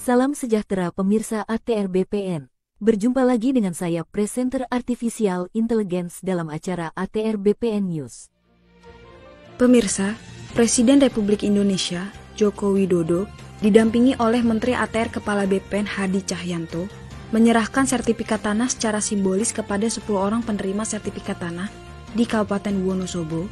Salam sejahtera pemirsa ATR BPN. Berjumpa lagi dengan saya presenter Artificial Intelligence dalam acara ATR BPN News. Pemirsa, Presiden Republik Indonesia Joko Widodo didampingi oleh Menteri ATR Kepala BPN Hadi Cahyanto menyerahkan sertifikat tanah secara simbolis kepada 10 orang penerima sertifikat tanah di Kabupaten Wonosobo,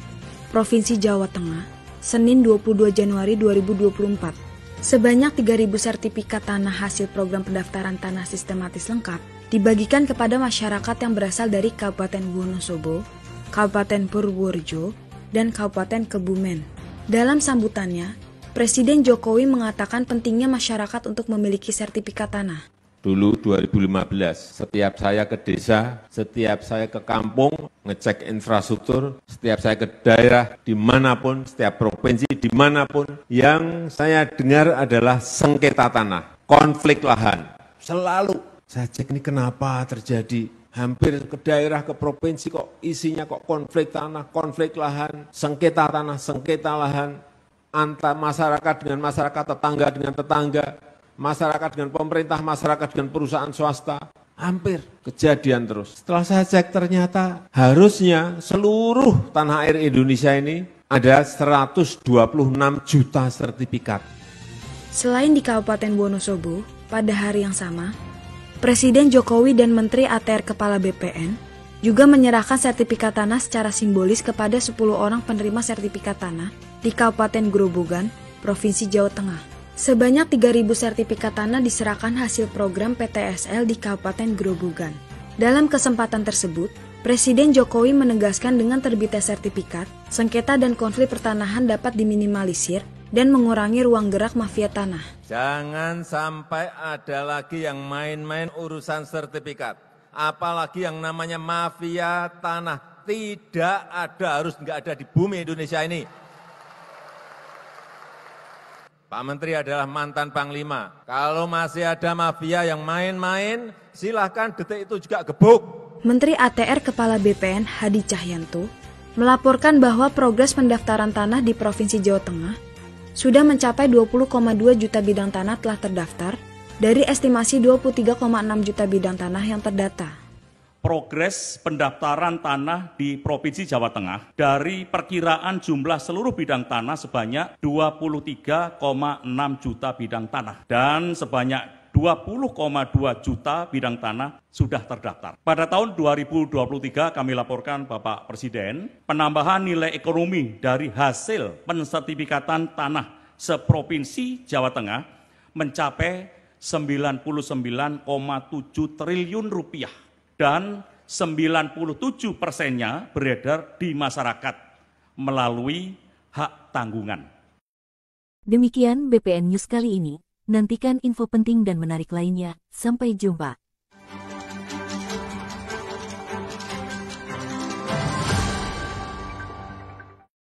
Provinsi Jawa Tengah, Senin 22 Januari 2024. Sebanyak 3.000 sertifikat tanah hasil program pendaftaran tanah sistematis lengkap dibagikan kepada masyarakat yang berasal dari Kabupaten Wonosobo, Kabupaten Purworejo, dan Kabupaten Kebumen. Dalam sambutannya, Presiden Jokowi mengatakan pentingnya masyarakat untuk memiliki sertifikat tanah. Dulu 2015, setiap saya ke desa, setiap saya ke kampung, ngecek infrastruktur, setiap saya ke daerah, dimanapun, setiap provinsi, dimanapun, yang saya dengar adalah sengketa tanah, konflik lahan. Selalu saya cek ini kenapa terjadi. Hampir ke daerah, ke provinsi kok isinya kok konflik tanah, konflik lahan, sengketa tanah, sengketa lahan, antar masyarakat dengan masyarakat, tetangga dengan tetangga, masyarakat dengan pemerintah, masyarakat dengan perusahaan swasta, hampir kejadian terus. Setelah saya cek ternyata harusnya seluruh tanah air Indonesia ini ada 126 juta sertifikat. Selain di Kabupaten Wonosobo, pada hari yang sama, Presiden Jokowi dan Menteri ATR Kepala BPN juga menyerahkan sertifikat tanah secara simbolis kepada 10 orang penerima sertifikat tanah di Kabupaten Grobogan, Provinsi Jawa Tengah. Sebanyak 3.000 sertifikat tanah diserahkan hasil program PTSL di Kabupaten Grobogan. Dalam kesempatan tersebut, Presiden Jokowi menegaskan dengan terbitnya sertifikat, sengketa dan konflik pertanahan dapat diminimalisir dan mengurangi ruang gerak mafia tanah. Jangan sampai ada lagi yang main-main urusan sertifikat. Apalagi yang namanya mafia tanah. Tidak ada, harus nggak ada di bumi Indonesia ini. Pak Menteri adalah mantan Panglima. Kalau masih ada mafia yang main-main, silahkan detik itu juga gebuk. Menteri ATR Kepala BPN Hadi Cahyanto melaporkan bahwa progres pendaftaran tanah di Provinsi Jawa Tengah sudah mencapai 20,2 juta bidang tanah telah terdaftar dari estimasi 23,6 juta bidang tanah yang terdata. Progres pendaftaran tanah di Provinsi Jawa Tengah dari perkiraan jumlah seluruh bidang tanah sebanyak 23,6 juta bidang tanah dan sebanyak 20,2 juta bidang tanah sudah terdaftar. Pada tahun 2023 kami laporkan Bapak Presiden, penambahan nilai ekonomi dari hasil pensertifikatan tanah seprovinsi Jawa Tengah mencapai 99,7 triliun rupiah. Dan 97%-nya beredar di masyarakat melalui hak tanggungan. Demikian BPN News kali ini. Nantikan info penting dan menarik lainnya. Sampai jumpa.